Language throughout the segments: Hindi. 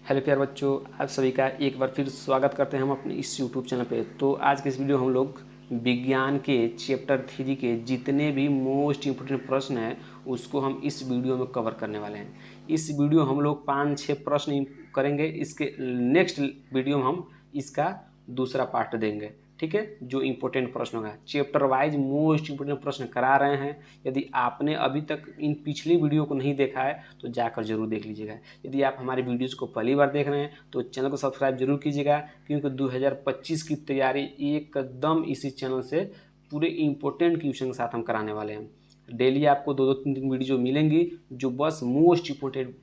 हेलो प्यारे बच्चों, आप सभी का एक बार फिर स्वागत करते हैं हम अपने इस यूट्यूब चैनल पे। तो आज के इस वीडियो हम लोग विज्ञान के चैप्टर 3 के जितने भी मोस्ट इम्पोर्टेंट प्रश्न हैं उसको हम इस वीडियो में कवर करने वाले हैं। इस वीडियो हम लोग 5-6 प्रश्न करेंगे। इसके नेक्स्ट वीडियो में हम इसका दूसरा पार्ट देंगे, ठीक है, जो इम्पोर्टेंट प्रश्न होगा। चैप्टर वाइज मोस्ट इम्पोर्टेंट प्रश्न करा रहे हैं। यदि आपने अभी तक इन पिछली वीडियो को नहीं देखा है तो जाकर जरूर देख लीजिएगा। यदि आप हमारे वीडियोस को पहली बार देख रहे हैं तो चैनल को सब्सक्राइब जरूर कीजिएगा, क्योंकि 2025 की तैयारी एकदम इसी चैनल से पूरे इम्पोर्टेंट क्वेश्चन के साथ हम कराने वाले हैं। डेली आपको 2-3 वीडियो मिलेंगी जो बस मोस्ट इम्पोर्टेंट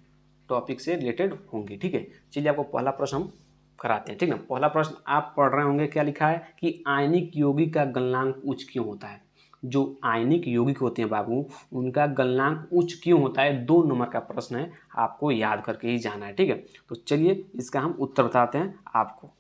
टॉपिक से रिलेटेड होंगी, ठीक है। चलिए आपको पहला प्रश्न हम कराते हैं, ठीक ना। पहला प्रश्न आप पढ़ रहे होंगे, क्या लिखा है कि आयनिक यौगिक का गलनांक उच्च क्यों होता है। जो आयनिक यौगिक होते हैं बाबू, उनका गलनांक उच्च क्यों होता है, 2 नंबर का प्रश्न है, आपको याद करके ही जाना है, ठीक है। तो चलिए इसका हम उत्तर बताते हैं आपको।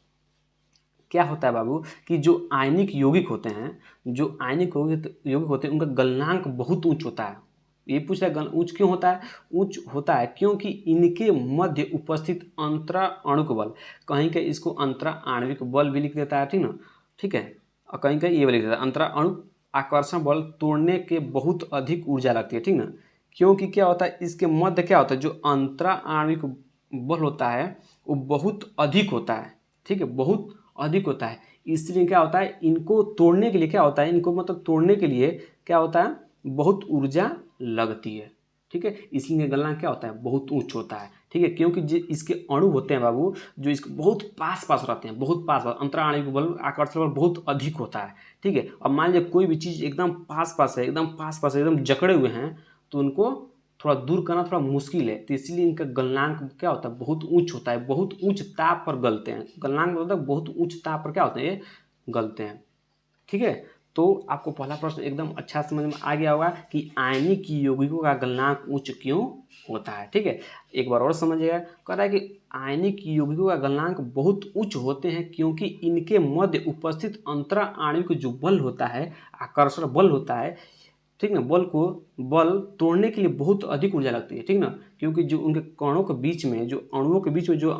क्या होता है बाबू कि जो आयनिक यौगिक होते हैं, जो आयनिक यौगिक होते हैं, उनका गलनांक बहुत उच्च होता है। ये पूछ रहा है उच्च क्यों होता है। उच्च होता है क्योंकि इनके मध्य उपस्थित अंतरा आणविक बल, कहीं कहीं इसको अंतरा आणविक बल भी लिख देता है, ठीक ना, ठीक है, और कहीं कहीं ये भी लिख देता है अंतरा अणु आकर्षण बल, तोड़ने के बहुत अधिक ऊर्जा लगती है, ठीक ना। क्योंकि क्या होता है, इसके मध्य क्या होता है, जो अंतरा आणविक बल होता है वो बहुत अधिक होता है, ठीक है, बहुत अधिक होता है। इसलिए क्या होता है, इनको तोड़ने के लिए क्या होता है, इनको मतलब तोड़ने के लिए क्या होता है, बहुत ऊर्जा लगती है, ठीक है। इसलिए गलनांक क्या होता है, बहुत उच्च होता है, ठीक है। क्योंकि जो इसके अणु होते हैं बाबू, जो इसके बहुत पास पास रहते हैं, बहुत पास पास, अंतरा आणविक बल आकर्षण बल बहुत अधिक होता है, ठीक है। अब मान लीजिए कोई भी चीज़ एकदम पास पास है, एकदम पास पास है, एकदम जकड़े हुए हैं, तो उनको थोड़ा दूर करना थोड़ा मुश्किल है। तो इसलिए इनका गलनांक क्या होता है, बहुत उच्च होता है, बहुत उच्च ताप पर गलते हैं। गलनांक मतलब बहुत उच्च ताप पर क्या होते हैं, ये गलते हैं, ठीक है। तो आपको पहला प्रश्न एकदम अच्छा समझ में आ गया होगा कि आयनिक यौगिकों का गलनांक उच्च क्यों होता है, ठीक है। एक बार और समझिएगा, कह रहा है कि आयनिक यौगिकों का गलनांक बहुत उच्च होते हैं क्योंकि इनके मध्य उपस्थित अंतरा आणविक जो बल होता है, आकर्षण बल होता है, ठीक ना, बल तोड़ने के लिए बहुत अधिक ऊर्जा लगती है, ठीक ना। क्योंकि जो उनके कणों के बीच में, जो अणुओं के बीच में जो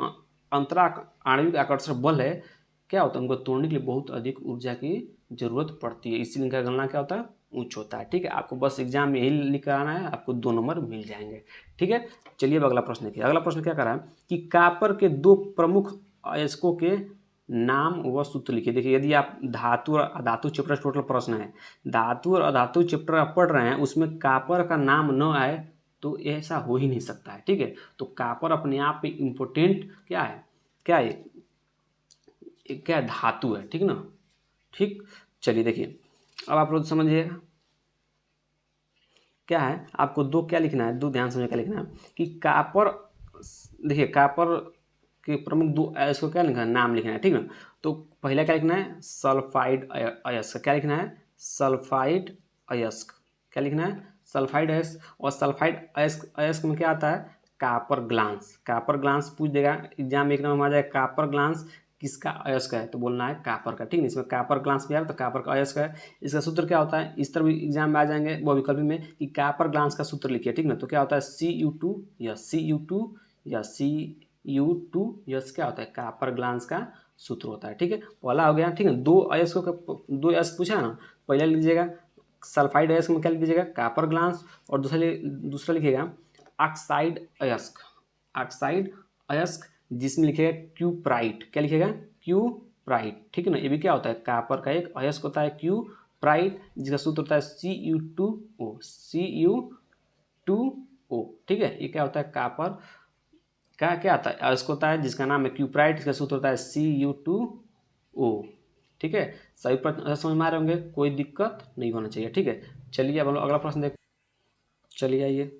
अंतरा आणविक आकर्षण बल है, क्या होता है, उनको तोड़ने के लिए बहुत अधिक ऊर्जा की जरूरत पड़ती है। इसीलिए इनका गलनांक क्या होता है, उच्च होता है, ठीक है। आपको बस एग्जाम में यही लिख कर आना है, आपको 2 नंबर मिल जाएंगे, ठीक है। चलिए अब अगला प्रश्न देखिए। अगला प्रश्न क्या कर रहा है कि कॉपर के 2 प्रमुख अयस्कों के नाम व सूत्र लिखिए। देखिए, यदि आप धातु और अधातु चैप्टर टोटल प्रश्न है, धातु और अधातु चैप्टर आप पढ़ रहे हैं, उसमें कॉपर का नाम न आए तो ऐसा हो ही नहीं सकता है, ठीक है। तो कॉपर अपने आप में इम्पोर्टेंट क्या है, क्या है, क्या धातु है, ठीक ना, ठीक। चलिए देखिए, अब आप लोग समझिएगा क्या है, आपको 2 क्या लिखना है, 2 ध्यान समझ क्या लिखना है कि कॉपर, देखिए कॉपर के प्रमुख 2 अयस्क को क्या लिखना है, नाम लिखना है, ठीक ना। तो पहला क्या लिखना है, सल्फाइड अयस्क। क्या लिखना है, सल्फाइड अयस्क। क्या लिखना है, सल्फाइड अयस्क। और सल्फाइड अयस्क में क्या आता है, कॉपर ग्लांस। कॉपर ग्लांस पूछ देगा एग्जाम में, एक नंबर में आ जाएगा कॉपर ग्लांस किसका अयस्क है, तो बोलना है कॉपर का, ठीक है। इसमें कॉपर ग्लांस भी आ रहा है तो कॉपर का अयस्क है। इसका सूत्र क्या होता है, इस तरह भी एग्जाम में आ जाएंगे वो विकल्प में कि कॉपर ग्लांस का सूत्र लिखिए, ठीक ना। तो क्या होता है, Cu2 या Cu2 या Cu2 यस, क्या होता है, कॉपर ग्लांस का सूत्र होता है, ठीक है। पहला हो गया, ठीक है। 2 अयस्क पूछा ना, पहला लीजिएगा सल्फाइड अयस्क में क्या लिख दीजिएगा, कॉपर ग्लांस, और दूसरा लिखिएगा ऑक्साइड अयस्क। ऑक्साइड अयस्क जिसमें लिखेगा क्यूप्राइट। क्या लिखेगा, क्यूप्राइट, ठीक है ना। ये भी क्या होता है, कॉपर का एक अयस्क होता है क्यूप्राइट, जिसका सूत्र होता है Cu2O, Cu2O, ठीक है। ये क्या होता है, कॉपर का क्या आता है, अयस्क होता है जिसका नाम है क्यूप्राइट, इसका सूत्र होता है Cu2O, ठीक है। सभी प्रश्न समझ में आ रहे होंगे, कोई दिक्कत नहीं होना चाहिए, ठीक है। चलिए अब अगला प्रश्न देख, चलिए आइए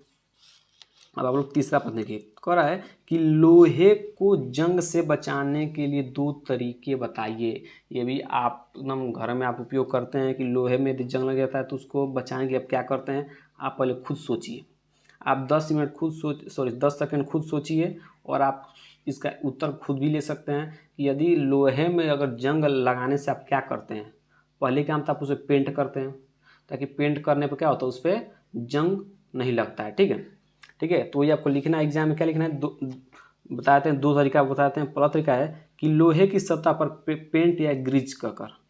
अब आप लोग तीसरा प्रश्न देखिए। कह रहा है कि लोहे को जंग से बचाने के लिए 2 तरीके बताइए। ये भी आप एकदम घर में आप उपयोग करते हैं कि लोहे में यदि जंग लग जाता है तो उसको बचाने के लिए आप क्या करते हैं, आप पहले खुद सोचिए। आप 10 सेकंड खुद सोचिए और आप इसका उत्तर खुद भी ले सकते हैं कि यदि लोहे में अगर जंग लगाने से आप क्या करते हैं। पहले काम तो आप उसे पेंट करते हैं, ताकि पेंट करने पर क्या होता है, उस पर जंग नहीं लगता है, ठीक है, ठीक है। तो ये आपको लिखना है एग्जाम में, क्या लिखना है, बताते हैं, दो तरीका बताते हैं। पहला तरीका है कि लोहे की सतह पर पेंट या ग्रीज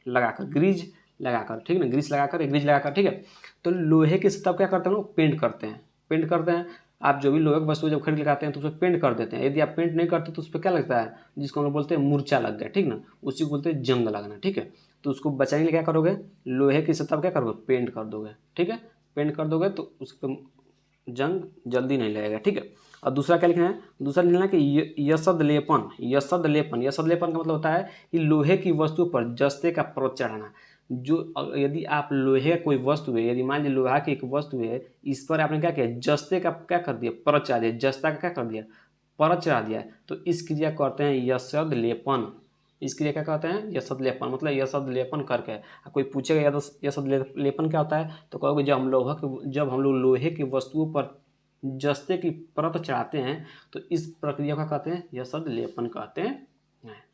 लगाकर, ग्रीज लगाकर, ठीक है ना, ग्रीस लगाकर या ग्रीज लगाकर, ठीक है। तो लोहे की सतह क्या करते हैं लोग, पेंट करते हैं, पेंट करते हैं। आप जो भी लोहे की वस्तु जब खरीद लगाते हैं तो उस पर पेंट कर देते हैं। यदि आप पेंट नहीं करते तो उस पर क्या लगता है, जिसको हम लोग बोलते हैं मूर्छा लग गया, ठीक ना, उसी को बोलते हैं जंग लगना, ठीक है। तो उसको बचाने के लिए क्या करोगे, लोहे की सतह क्या करोगे, पेंट कर दोगे, ठीक है। पेंट कर दोगे तो उस पर जंग जल्दी नहीं लगेगा, ठीक है। और दूसरा क्या लिखना है, दूसरा लिखना है कि यसद लेपन, यसद लेपन, यसद लेपन का मतलब होता है कि लोहे की वस्तु पर जस्ते का परत चढ़ाना। जो यदि आप लोहे का कोई वस्तु है, यदि मान लीजिए लोहा की एक वस्तु है, इस पर आपने क्या किया, जस्ते का क्या कर दिया, परत चढ़ा दिया, जस्ता का क्या कर दिया, परत चढ़ा दिया, तो इस क्रिया कहते हैं यसद लेपन। इस क्रिया क्या कहते हैं, यसद लेपन, मतलब यसद लेपन करके। कोई पूछेगा यसद लेपन क्या होता है, तो कहोगे जब हम लोग लोहे की वस्तुओं पर जस्ते की परत चढ़ाते हैं तो इस प्रक्रिया का कहते हैं यसद लेपन कहते हैं,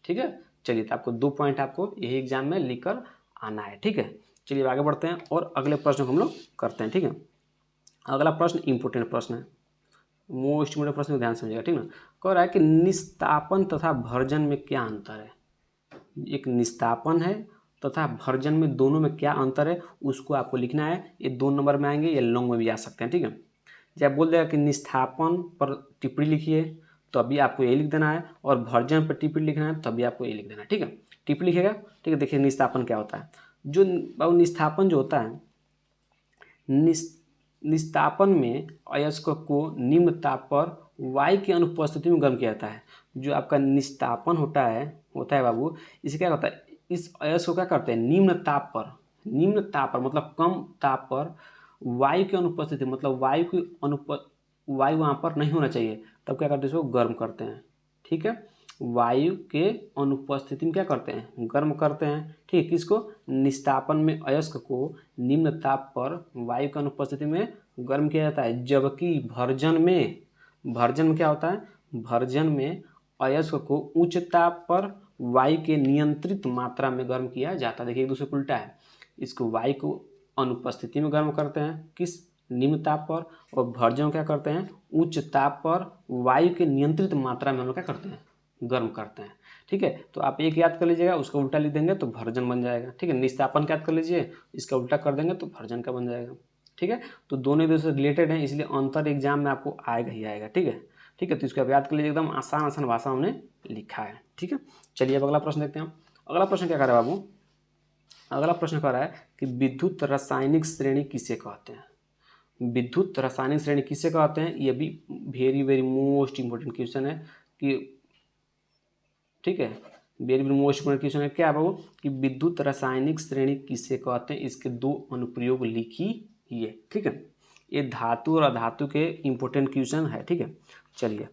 ठीक है। चलिए, तो आपको 2 पॉइंट आपको यही एग्जाम में लिखकर आना है, ठीक है। चलिए आगे बढ़ते हैं और अगले प्रश्न को हम लोग करते हैं, ठीक है। अगला प्रश्न इंपोर्टेंट प्रश्न है, मोस्ट इंपोर्टेंट प्रश्न, ध्यान समझिएगा, ठीक ना। कह रहा है कि निस्तापन तथा भर्जन में क्या अंतर है। एक निस्तापन है तथा भर्जन में, दोनों में क्या अंतर है उसको आपको लिखना है। ये 2 नंबर में आएंगे, ये लॉन्ग में भी आ सकते हैं, ठीक है। जब बोल देगा कि निस्थापन पर टिप्पणी लिखिए तो अभी आपको ये लिख देना है, और भर्जन पर टिप्पणी लिखना है तभी आपको ये लिख देना है, ठीक है। टिप्पणी लिखेगा, ठीक है। देखिए निस्थापन क्या होता है, जो निस्थापन जो होता है, निस्तापन में अयस्क को निम्न ताप पर वायु की अनुपस्थिति में गर्म किया जाता है। जो आपका निस्तापन होता है बाबू, इसे क्या होता है, इस अयस्क को क्या करते हैं, निम्न ताप पर मतलब कम ताप पर वायु की अनुपस्थिति, मतलब वायु वहाँ पर नहीं होना चाहिए, तब क्या करते हैं, इसको गर्म करते हैं, ठीक है। वायु के अनुपस्थिति में क्या करते हैं, गर्म करते हैं, ठीक। किसको, निस्तापन में अयस्क को निम्न ताप पर वायु की अनुपस्थिति में गर्म किया जाता है। जबकि भर्जन में क्या होता है, भर्जन में अयस्क को उच्च ताप पर वायु के नियंत्रित मात्रा में गर्म किया जाता है। देखिए एक दूसरे को उल्टा है, इसको वायु को अनुपस्थिति में गर्म करते हैं, किस, निम्न ताप पर, और भर्जन क्या करते हैं, उच्च ताप पर वायु के नियंत्रित मात्रा में हम लोग क्या करते हैं, गर्म करते हैं, ठीक है। तो आप एक याद कर लीजिएगा, उसका उल्टा लिख देंगे तो भर्जन बन जाएगा, ठीक है। निस्तापन का याद कर लीजिए, इसका उल्टा कर देंगे तो भर्जन का बन जाएगा, ठीक है। तो दोनों एक दूसरे से रिलेटेड हैं, इसलिए अंतर एग्जाम में आपको आएगा ही आएगा, ठीक है, ठीक है। तो इसको आप याद कर लीजिए, एकदम आसान आसान भाषा उन्हें लिखा है, ठीक है। चलिए अब अगला प्रश्न देखते हैं हम। अगला प्रश्न क्या कर रहा है बाबू, अगला प्रश्न कह रहा है कि विद्युत रासायनिक श्रेणी किसे कहते हैं। विद्युत रासायनिक श्रेणी किसे कहते हैं, ये भी very very most important question है कि, ठीक है, very very most important question है। क्या है बाबू, कि विद्युत रासायनिक श्रेणी किसे कहते हैं, इसके 2 अनुप्रयोग लिखिए, ठीक है। ये धातु और अधातु के इंपोर्टेंट क्वेश्चन है, ठीक है। चलिए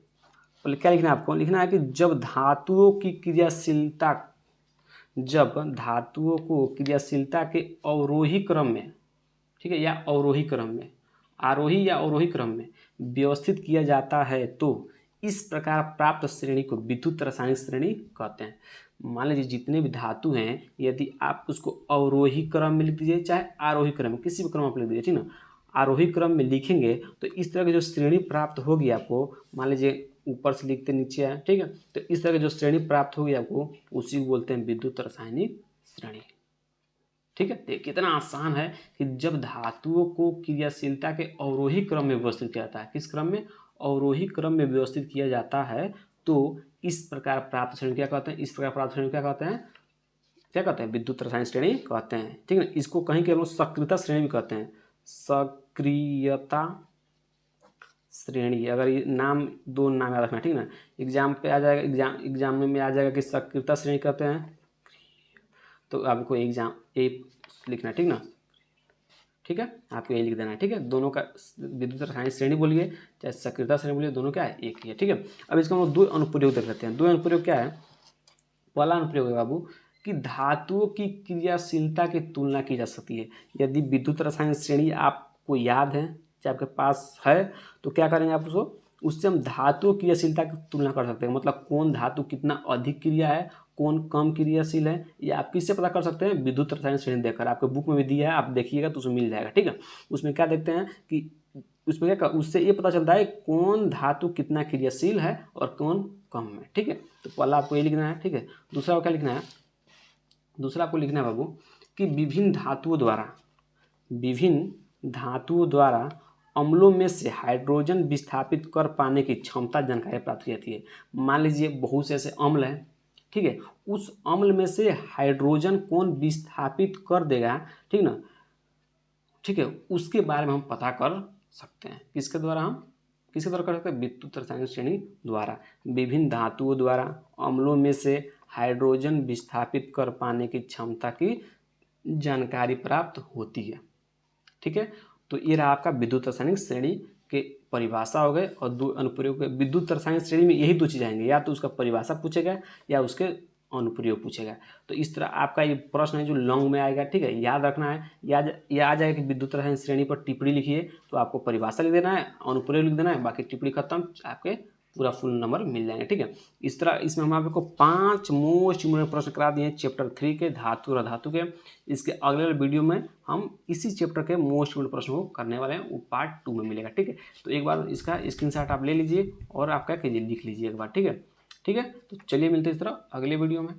पहले क्या लिखना है आपको, लिखना है कि जब धातुओं को क्रियाशीलता के अवरोही क्रम में, ठीक है, या अवरोही क्रम में, आरोही या अवरोही क्रम में व्यवस्थित किया जाता है तो इस प्रकार प्राप्त श्रेणी को विद्युत रासायनिक श्रेणी कहते हैं। मान लीजिए जितने भी धातु हैं, यदि आप उसको अवरोही क्रम में लिख दीजिए, चाहे आरोही क्रम में, किसी भी क्रम में आप लिख दीजिए, ठीक ना। आरोही क्रम में लिखेंगे तो इस तरह की जो श्रेणी प्राप्त होगी आपको, मान लीजिए ऊपर से लिखते नीचे आए, ठीक है, तो इस तरह की जो श्रेणी प्राप्त होगी आपको, उसी को बोलते हैं विद्युत रासायनिक श्रेणी, ठीक है। देखिए कितना आसान है कि जब धातुओं को क्रियाशीलता के अवरोही क्रम में व्यवस्थित किया जाता है, किस क्रम में, अवरोही क्रम में व्यवस्थित किया जाता है, तो इस प्रकार प्राप्त श्रेणी क्या कहते हैं, इस प्रकार प्राप्त श्रेणी क्या कहते हैं, विद्युत रासायनिक श्रेणी कहते हैं, ठीक है। इसको कहीं के लोग सक्रियता श्रेणी भी कहते हैं, सक्रियता श्रेणी। अगर ये नाम, 2 नाम याद रखना, ठीक ना, एग्जाम पे आ जाएगा, एग्जाम में आ जाएगा कि सक्रियता श्रेणी कहते हैं, तो आपको एग्जाम ये लिखना है, ठीक ना, ठीक है, आपको ये लिख देना है, ठीक है। दोनों का विद्युत रासायनिक श्रेणी बोलिए चाहे सक्रियता श्रेणी बोलिए, दोनों क्या है, एक ही है, ठीक है। अब इसका हम 2 अनुप्रयोग देख लेते हैं। 2 अनुप्रयोग क्या है, पहला अनुप्रयोग है बाबू कि धातुओं की क्रियाशीलता की तुलना की जा सकती है। यदि विद्युत रासायनिक श्रेणी आपको याद है, चाहे आपके पास है, तो क्या करेंगे आप उससे हम धातुओं की क्रियाशीलता की तुलना कर सकते हैं। मतलब कौन धातु कितना अधिक क्रिया है, कौन कम क्रियाशील है, ये आप किससे पता कर सकते हैं, विद्युत रासायनिक श्रेणी देखकर। आपके बुक में भी दिया है, आप देखिएगा तो उसमें मिल जाएगा, ठीक है। उसमें क्या देखते हैं कि उसमें क्या उससे ये पता चलता है कौन धातु कितना क्रियाशील है और कौन कम है। ठीक है, तो पहला आपको ये लिखना है। ठीक है, दूसरा को क्या लिखना है, दूसरा आपको लिखना है बाबू कि विभिन्न धातुओं द्वारा अम्लों में से हाइड्रोजन विस्थापित कर पाने की क्षमता जानकारी प्राप्त की जाती है। मान लीजिए बहुत से ऐसे अम्ल हैं, ठीक है, उस अम्ल में से हाइड्रोजन कौन विस्थापित कर देगा, ठीक ना, ठीक है, उसके बारे में हम पता कर सकते हैं। किसके द्वारा कर सकते हैं? विद्युत रासायनिक श्रेणी द्वारा। विभिन्न धातुओं द्वारा अम्लों में से हाइड्रोजन विस्थापित कर पाने की क्षमता की जानकारी प्राप्त होती है। ठीक है, तो ये रहा आपका विद्युत रासायनिक श्रेणी के परिभाषा हो गए और दो अनुप्रयोग। विद्युत रासायनिक श्रेणी में यही दो चीज़ आएंगे, या तो उसका परिभाषा पूछेगा या उसके अनुप्रयोग पूछेगा। तो इस तरह आपका ये प्रश्न है जो लॉन्ग में आएगा। ठीक है, याद रखना है, याद आ जाएगा कि विद्युत रासायनिक श्रेणी पर टिप्पणी लिखिए, तो आपको परिभाषा लिख देना है, अनुप्रयोग लिख देना है, बाकी टिप्पणी खत्म, आपके पूरा फुल नंबर मिल जाएंगे। ठीक है, इस तरह इसमें हम आपको 5 मोस्ट इम्पोर्टेंट प्रश्न करा दिए चैप्टर 3 के धातु और धातु के। इसके अगले वीडियो में हम इसी चैप्टर के मोस्ट इम्पोर्टेंट प्रश्न को करने वाले हैं, वो पार्ट 2 में मिलेगा। ठीक है, तो एक बार इसका स्क्रीनशॉट आप ले लीजिए और आप क्या कीजिए, लिख लीजिए एक बार। ठीक है, तो चलिए मिलते हैं इस तरह अगले वीडियो में।